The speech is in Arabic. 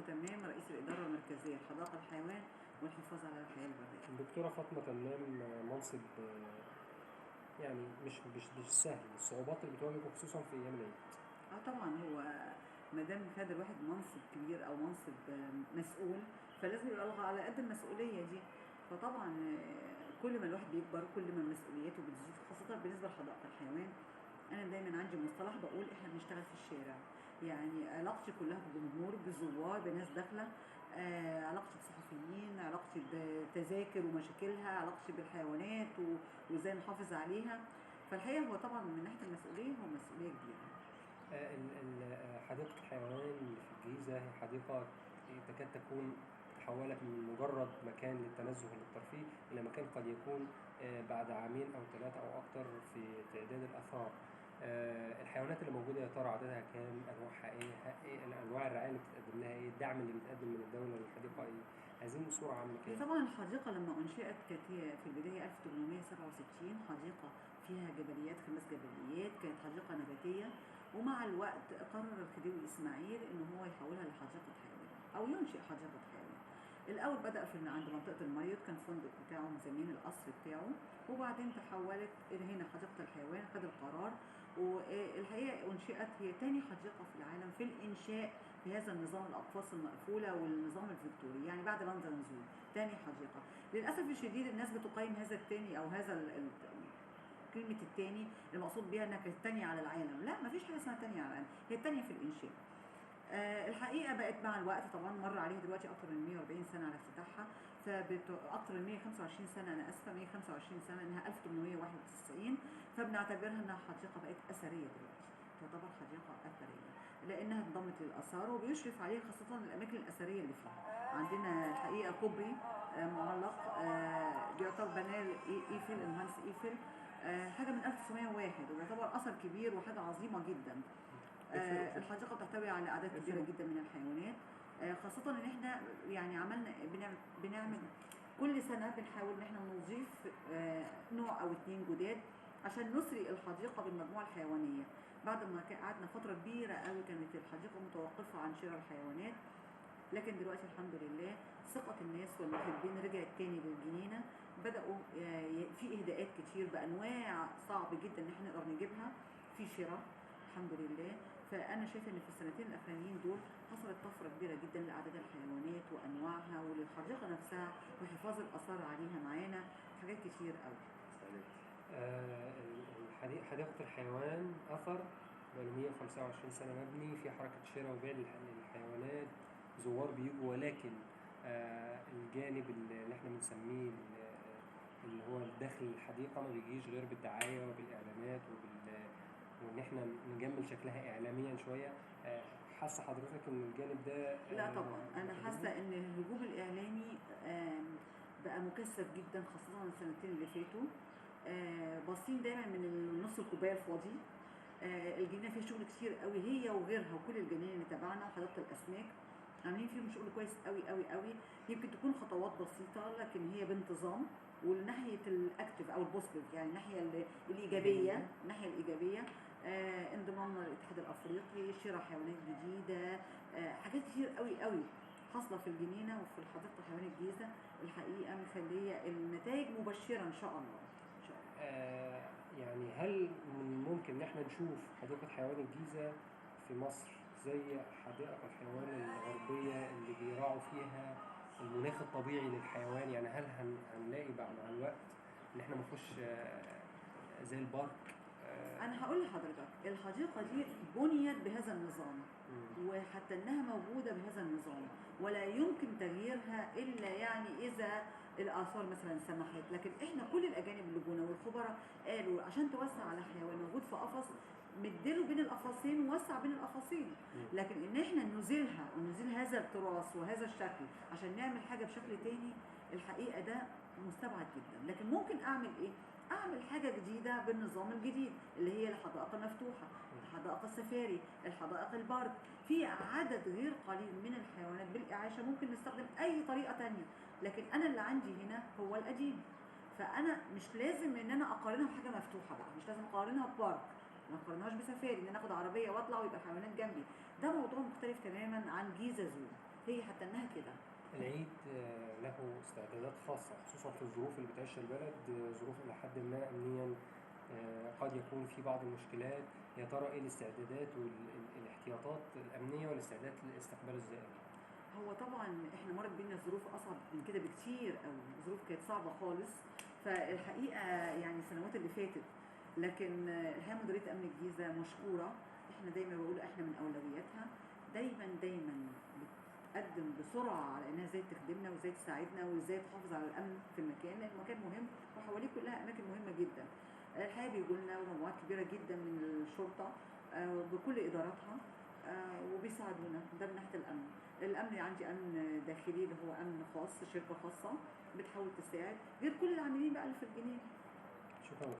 فاطمة تمام، رئيس الإدارة المركزية لحدائق الحيوان والحفاظ على الحياة البرية. الدكتورة فاطمة تمام منصب يعني مش سهل، الصعوبات اللي بتواجهه خصوصا في أيام العيد. طبعا هو ما دام خد الواحد منصب كبير أو منصب مسؤول، فلازم يبقى على قد المسؤولية دي. فطبعا كل ما الواحد بيكبر كل ما مسؤولياته بتزيد، خاصة بالنسبة لحدائق الحيوان. انا دايما عندي مصطلح بقول احنا بنشتغل في الشارع، يعني علاقتي كلها بجمهور، بزوار، بناس داخله، علاقتي بصحفيين، علاقتي بتذاكر ومشاكلها، علاقتي بالحيوانات وازاي نحافظ عليها. فالحقيقه هو طبعا من ناحيه المسؤوليه هو مسؤوليه كبيره. حديقة الحيوان اللي في الجيزة هي حديقة تكاد تكون تحولت من مجرد مكان للتنزه للترفيه إلى مكان قد يكون بعد عامين أو ثلاثة أو أكثر في تعداد الآثار. الحيوانات اللي موجودة يا ترى عددها كام؟ أنواعها إيه؟ أنواع الرعاية اللي بتقدم لها إيه؟ الدعم اللي بيتقدم من الدولة للحديقة إيه؟ عايزين صورة عامة هي كده. طبعا الحديقة لما أنشئت كانت هي في البداية 1867 حديقة فيها جبليات، 5 جبليات، كانت حديقة نباتية. ومع الوقت قرر الخديوي إسماعيل إن هو يحولها لحديقة حيوان أو ينشئ حديقة حيوان. الأول بدأ في عند منطقة المريض، كان فندق بتاعه مسمين القصر بتاعه، وبعدين تحولت إلى هنا حديقة الحيوان، خد القرار. والحقيقة أنشئت هي تاني حديقة في العالم في الإنشاء بهذا النظام الأقفاص المقفولة والنظام الفيكتوري، يعني بعد لندن زو تاني حديقة. للأسف الشديد الناس بتقيم هذا التاني أو هذا كلمة التاني المقصود بها انها كانت التانية على العالم. لا، مفيش حاجة اسمها تانية على العالم، هي التانية في الإنشاء. الحقيقة بقت مع الوقت طبعا مر عليها دلوقتي أكتر من 140 سنة على افتتاحها، أكتر من 125 سنة، أنا آسفة 125 سنة، إنها 1891، فبنعتبرها إنها حديقة بقت أثرية دلوقتي، تعتبر حديقة أثرية لأنها انضمت للآثار وبيشرف عليها خاصة الأماكن الأثرية اللي فيها. عندنا الحقيقة كوبري معلق بيعتبر بناه إيفل، المهندس إيفل، حاجة من 1901، ويعتبر أثر كبير وحاجة عظيمة جدا. الحديقة بتحتوي على أعداد كبيرة جدا من الحيوانات، خاصة إن إحنا يعني بنعمل كل سنة بنحاول إن إحنا نضيف نوع أو 2 جداد عشان نسري الحديقة بالمجموعة الحيوانية. بعد ما قعدنا فترة كبيرة قوي كانت الحديقة متوقفة عن شراء الحيوانات، لكن دلوقتي الحمد لله ثقة الناس والمحبين رجعت تاني للجنينة. بدأوا في إهداءات كتير بأنواع صعب جدا إن احنا نقدر نجيبها في شراء الحمد لله. فأنا شايفة إن في السنتين الأخرانيين دول حصلت طفرة كبيرة جدا لأعداد الحيوانات وأنواعها وللحديقة نفسها وحفاظ الآثار عليها معانا، حاجات كتير قوي. حديقة الحيوان أثر بقاله 125 سنة مبني في حركة شراء وبيع للحيوانات، زوار بيجوا، ولكن الجانب اللي احنا بنسميه اللي هو داخل الحديقة ما بيجيش غير بالدعاية وبالإعلانات وإن احنا نجمل شكلها إعلاميا شوية. حاسة حضرتك إن الجانب ده لا طبعا، أنا حاسة إن الهجوم الإعلامي بقى مكثف جدا خاصة السنتين اللي فاتوا. باصين دايما من النص الكوبايه الفاضي. الجنينه فيها شغل كتير قوي، هي وغيرها وكل الجنين اللي تبعنا وحديقه الاسماك عاملين فيهم شغل كويس قوي قوي قوي. يمكن تكون خطوات بسيطه لكن هي بانتظام، والناحيه الاكتف او البوزيتيف، يعني الناحيه الايجابيه، الناحيه الايجابيه انضمامنا للاتحاد الافريقي، شراء حيوانات جديده، حاجات كتير قوي قوي حاصله في الجنينه وفي حديقه حيوان الجيزه. الحقيقه مخليه النتائج مبشره ان شاء الله. يعني هل من ممكن ان احنا نشوف حديقة حيوان الجيزة في مصر زي حدائق الحيوان الغربية اللي بيراعوا فيها المناخ الطبيعي للحيوان؟ يعني هل هنلاقي بقى مع الوقت ان احنا نخش زي البارك؟ انا هقول لحضرتك الحديقه دي بنيت بهذا النظام، وحتى انها موجوده بهذا النظام ولا يمكن تغييرها الا يعني اذا الاثار مثلا سمحت. لكن احنا كل الاجانب اللي جونا والخبراء قالوا عشان توسع على حيوان موجود في قفص مديله بين القفصين ووسع بين القفصين، لكن ان احنا نزيلها ونزيل هذا التراث وهذا الشكل عشان نعمل حاجه بشكل تاني، الحقيقه ده مستبعد جدا. لكن ممكن اعمل ايه؟ اعمل حاجه جديده بالنظام الجديد اللي هي الحدائق المفتوحه، الحدائق السفاري، الحدائق البارك، في عدد غير قليل من الحيوانات بالاعاشه. ممكن نستخدم اي طريقه تانية، لكن انا اللي عندي هنا هو القديم، فانا مش لازم ان انا اقارنها بحاجه مفتوحه بقى، مش لازم اقارنها ببارك، ما اقارنهاش بسفاري ان انا اخد عربيه واطلع ويبقى الحيوانات جنبي. ده موضوع مختلف تماما عن جيزه زو. هي حتى انها كده. العيد له استعدادات خاصة خصوصا في الظروف اللي بتعيشها البلد، ظروف إلى حد ما أمنيا قد يكون في بعض المشكلات. يا ترى إيه الاستعدادات والاحتياطات الأمنية والاستعدادات لاستقبال الزائر؟ هو طبعا احنا مرت بينا ظروف اصعب من كده بكتير، او ظروف كانت صعبه خالص. فالحقيقه يعني السنوات اللي فاتت، لكن الحقيقه مديريه امن الجيزه مشكوره. احنا دايما بقول احنا من اولوياتها دايما بتقدم بسرعه على انها ازاي تخدمنا وازاي تساعدنا وازاي تحافظ على الامن في المكان، لان المكان مهم وحواليه كلها اماكن مهمه جدا. الحقيقه بيجوا لنا مجموعات كبيره جدا من الشرطه بكل اداراتها، وبيساعدونا. ده من ناحيه الامن. الامن عندي امن داخلي اللي هو امن خاص، شركه خاصه بتحاول تساعد، غير كل العاملين بقى اللي في الجنين. شكرا.